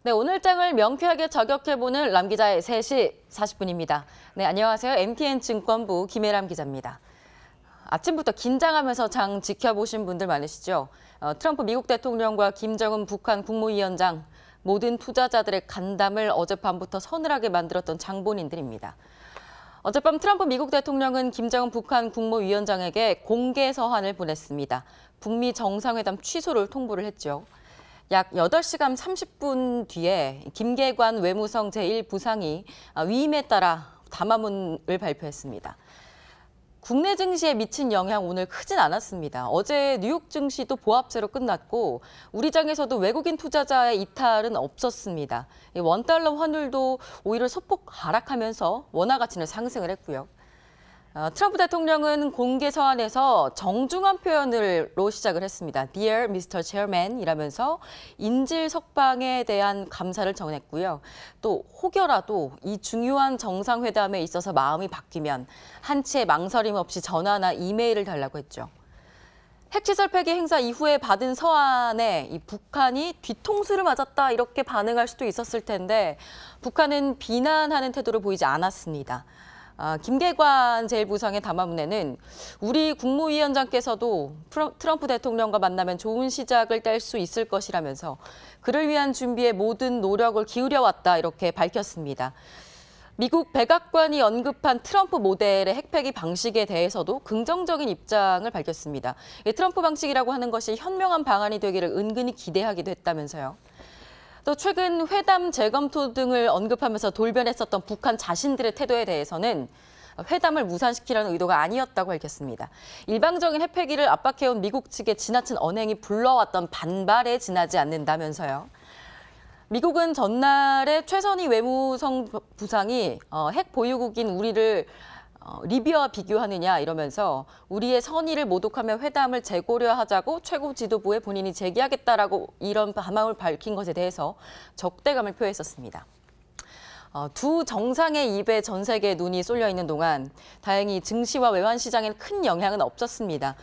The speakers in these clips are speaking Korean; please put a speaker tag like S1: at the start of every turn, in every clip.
S1: 네, 오늘 장을 명쾌하게 저격해보는 람 기자의 3시 40분입니다. 네, 안녕하세요. MTN증권부 김혜람 기자입니다. 아침부터 긴장하면서 장 지켜보신 분들 많으시죠? 트럼프 미국 대통령과 김정은 북한 국무위원장, 모든 투자자들의 간담을 어젯밤부터 서늘하게 만들었던 장본인들입니다. 어젯밤 트럼프 미국 대통령은 김정은 북한 국무위원장에게 공개 서한을 보냈습니다. 북미 정상회담 취소를 통보를 했죠. 약 8시간 30분 뒤에 김계관 외무성 제1부상이 위임에 따라 담화문을 발표했습니다. 국내 증시에 미친 영향 오늘 크진 않았습니다. 어제 뉴욕 증시도 보합세로 끝났고 우리 장에서도 외국인 투자자의 이탈은 없었습니다. 원달러 환율도 오히려 소폭 하락하면서 원화 가치는 상승을 했고요. 트럼프 대통령은 공개 서한에서 정중한 표현으로 시작을 했습니다. Dear Mr. Chairman 이라면서 인질 석방에 대한 감사를 전했고요. 또 혹여라도 이 중요한 정상회담에 있어서 마음이 바뀌면 한치의 망설임 없이 전화나 이메일을 달라고 했죠. 핵시설 폐기 행사 이후에 받은 서한에 이 북한이 뒤통수를 맞았다 이렇게 반응할 수도 있었을 텐데 북한은 비난하는 태도를 보이지 않았습니다. 김계관 제1부상의 담화문에는 우리 국무위원장께서도 트럼프 대통령과 만나면 좋은 시작을 뗄 수 있을 것이라면서 그를 위한 준비에 모든 노력을 기울여왔다 이렇게 밝혔습니다. 미국 백악관이 언급한 트럼프 모델의 핵폐기 방식에 대해서도 긍정적인 입장을 밝혔습니다. 트럼프 방식이라고 하는 것이 현명한 방안이 되기를 은근히 기대하기도 했다면서요. 또 최근 회담 재검토 등을 언급하면서 돌변했었던 북한 자신들의 태도에 대해서는 회담을 무산시키려는 의도가 아니었다고 밝혔습니다. 일방적인 핵폐기를 압박해온 미국 측의 지나친 언행이 불러왔던 반발에 지나지 않는다면서요. 미국은 전날에 최선희 외무성 부상이 핵 보유국인 우리를 리비아와 비교하느냐 이러면서 우리의 선의를 모독하며 회담을 재고려하자고 최고 지도부에 본인이 제기하겠다라고 이런 반망을 밝힌 것에 대해서 적대감을 표했었습니다. 두 정상의 입에 전 세계의 눈이 쏠려 있는 동안 다행히 증시와 외환 시장에는 큰 영향은 없었습니다.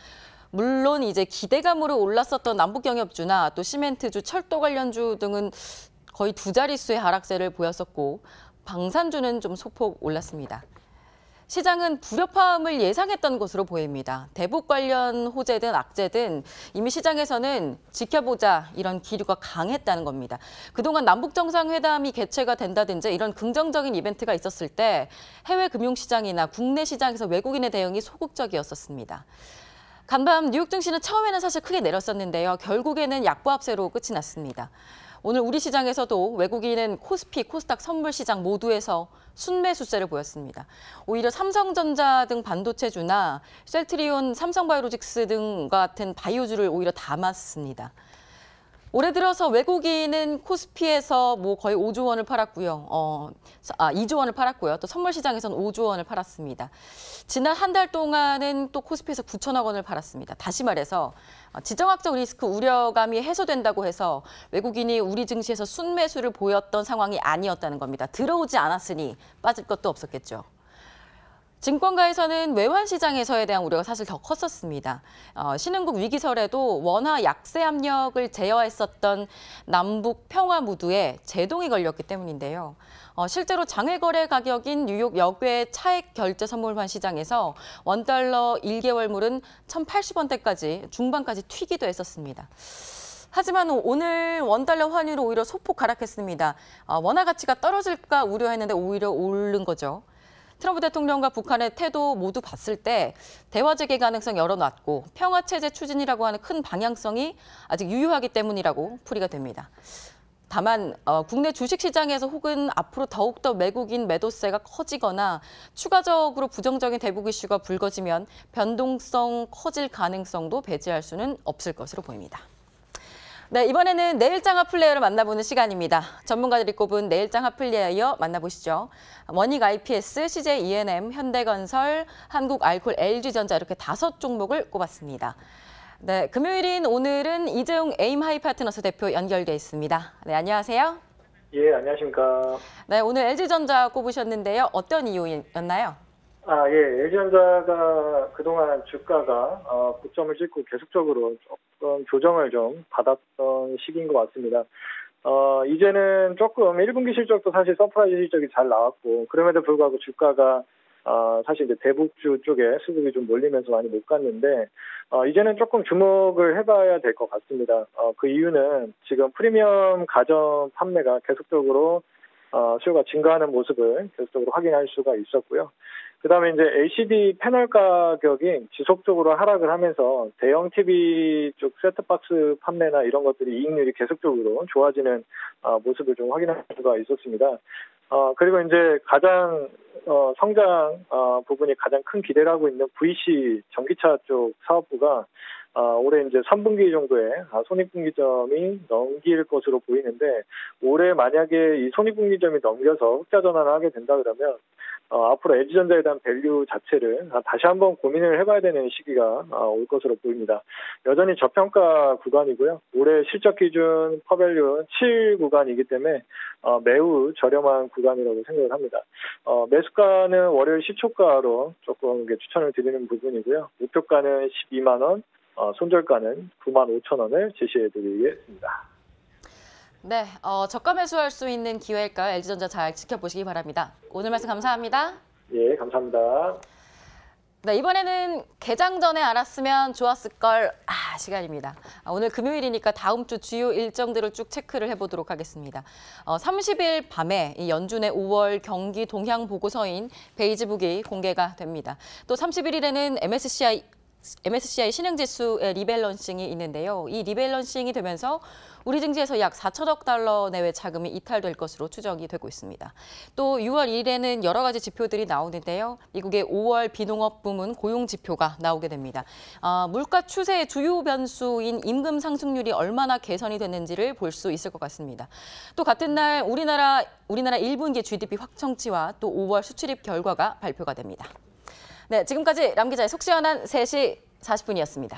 S1: 물론 이제 기대감으로 올랐었던 남북경협주나 또 시멘트주, 철도 관련주 등은 거의 두 자릿수의 하락세를 보였었고 방산주는 좀 소폭 올랐습니다. 시장은 불협화음을 예상했던 것으로 보입니다. 대북 관련 호재든 악재든 이미 시장에서는 지켜보자 이런 기류가 강했다는 겁니다. 그동안 남북정상회담이 개최가 된다든지 이런 긍정적인 이벤트가 있었을 때 해외 금융시장이나 국내 시장에서 외국인의 대응이 소극적이었었습니다. 간밤 뉴욕 증시는 처음에는 사실 크게 내렸었는데요. 결국에는 약보합세로 끝이 났습니다. 오늘 우리 시장에서도 외국인은 코스피, 코스닥 선물시장 모두에서 순매수세를 보였습니다. 오히려 삼성전자 등 반도체주나 셀트리온, 삼성바이오로직스 등 같은 바이오주를 오히려 담았습니다. 올해 들어서 외국인은 코스피에서 거의 5조 원을 팔았고요. 2조 원을 팔았고요. 또 선물시장에서는 5조 원을 팔았습니다. 지난 한 달 동안은 또 코스피에서 9천억 원을 팔았습니다. 다시 말해서 지정학적 리스크 우려감이 해소된다고 해서 외국인이 우리 증시에서 순매수를 보였던 상황이 아니었다는 겁니다. 들어오지 않았으니 빠질 것도 없었겠죠. 증권가에서는 외환 시장에서에 대한 우려가 사실 더 컸었습니다. 신흥국 위기설에도 원화 약세 압력을 제어했었던 남북 평화 무드에 제동이 걸렸기 때문인데요. 실제로 장외 거래 가격인 뉴욕 역외 차액 결제 선물환 시장에서 원달러 1개월물은 1,080원대까지 중반까지 튀기도 했었습니다. 하지만 오늘 원달러 환율은 오히려 소폭 하락했습니다. 원화 가치가 떨어질까 우려했는데 오히려 오른 거죠. 트럼프 대통령과 북한의 태도 모두 봤을 때 대화 재개 가능성 열어놨고 평화체제 추진이라고 하는 큰 방향성이 아직 유효하기 때문이라고 풀이가 됩니다. 다만 국내 주식시장에서 혹은 앞으로 더욱더 외국인 매도세가 커지거나 추가적으로 부정적인 대북 이슈가 불거지면 변동성 커질 가능성도 배제할 수는 없을 것으로 보입니다. 네, 이번에는 내일장 핫플레이어를 만나보는 시간입니다. 전문가들이 꼽은 내일장 핫플레이어 만나보시죠. 원익 IPS, CJ E&M, 현대건설, 한국알콜, LG전자 이렇게 5종목을 꼽았습니다. 네, 금요일인 오늘은 이재용 에임하이파트너스 대표 연결돼 있습니다. 네, 안녕하세요.
S2: 예, 안녕하십니까.
S1: 네, 오늘 LG전자 꼽으셨는데요. 어떤 이유였나요?
S2: 예, LG전자가 그동안 주가가 고점을 찍고 계속적으로 조금 조정을 좀 받았던 시기인 것 같습니다. 이제는 조금 1분기 실적도 사실 서프라이즈 실적이 잘 나왔고, 그럼에도 불구하고 주가가 사실 이제 대북주 쪽에 수급이 좀 몰리면서 많이 못 갔는데, 이제는 조금 주목을 해봐야 될 것 같습니다. 그 이유는 지금 프리미엄 가전 판매가 계속적으로 수요가 증가하는 모습을 계속적으로 확인할 수가 있었고요. 그다음에 이제 LCD 패널 가격이 지속적으로 하락을 하면서 대형 TV 쪽 셋톱박스 판매나 이런 것들이 이익률이 계속적으로 좋아지는 모습을 좀 확인할 수가 있었습니다. 그리고 이제 가장 성장 부분이 가장 큰 기대를 하고 있는 VC 전기차 쪽 사업부가 올해 이제 3분기 정도에 손익분기점이 넘길 것으로 보이는데, 올해 만약에 이 손익분기점이 넘겨서 흑자 전환을 하게 된다 그러면 앞으로 LG전자에 대한 밸류 자체를 다시 한번 고민을 해봐야 되는 시기가 올 것으로 보입니다. 여전히 저평가 구간이고요. 올해 실적 기준 퍼밸류 7 구간이기 때문에 매우 저렴한 구간이라고 생각을 합니다. 매수가는 월요일 시초가로 조금 추천을 드리는 부분이고요. 목표가는 12만 원, 손절가는 9만 5천 원을 제시해드리겠습니다.
S1: 네, 저가 매수할 수 있는 기회일까요? LG전자 잘 지켜보시기 바랍니다. 오늘 말씀 감사합니다.
S2: 예, 감사합니다.
S1: 네, 이번에는 개장 전에 알았으면 좋았을 걸 시간입니다. 오늘 금요일이니까 다음 주 주요 일정들을 쭉 체크를 해보도록 하겠습니다. 30일 밤에 이 연준의 5월 경기 동향 보고서인 베이지북이 공개가 됩니다. 또 31일에는 MSCI 신흥지수의 리밸런싱이 있는데요. 이 리밸런싱이 되면서 우리 증시에서 약 4천억 달러 내외 자금이 이탈될 것으로 추정이 되고 있습니다. 또 6월 1일에는 여러 가지 지표들이 나오는데요. 미국의 5월 비농업 부문 고용 지표가 나오게 됩니다. 물가 추세의 주요 변수인 임금 상승률이 얼마나 개선이 됐는지를 볼 수 있을 것 같습니다. 또 같은 날 우리나라 1분기 GDP 확정치와 또 5월 수출입 결과가 발표가 됩니다. 네, 지금까지 람 기자의 속 시원한 3시 40분이었습니다.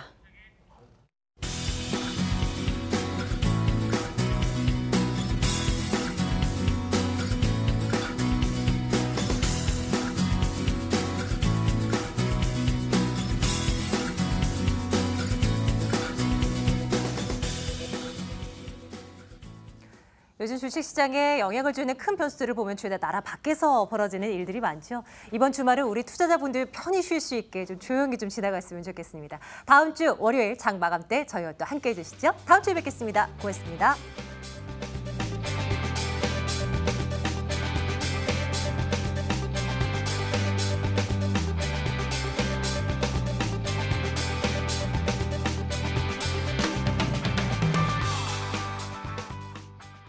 S3: 요즘 주식시장에 영향을 주는 큰 변수들을 보면 죄다 나라 밖에서 벌어지는 일들이 많죠. 이번 주말은 우리 투자자분들 편히 쉴 수 있게 좀 조용히 좀 지나갔으면 좋겠습니다. 다음 주 월요일 장 마감 때 저희와 또 함께해 주시죠. 다음 주에 뵙겠습니다. 고맙습니다.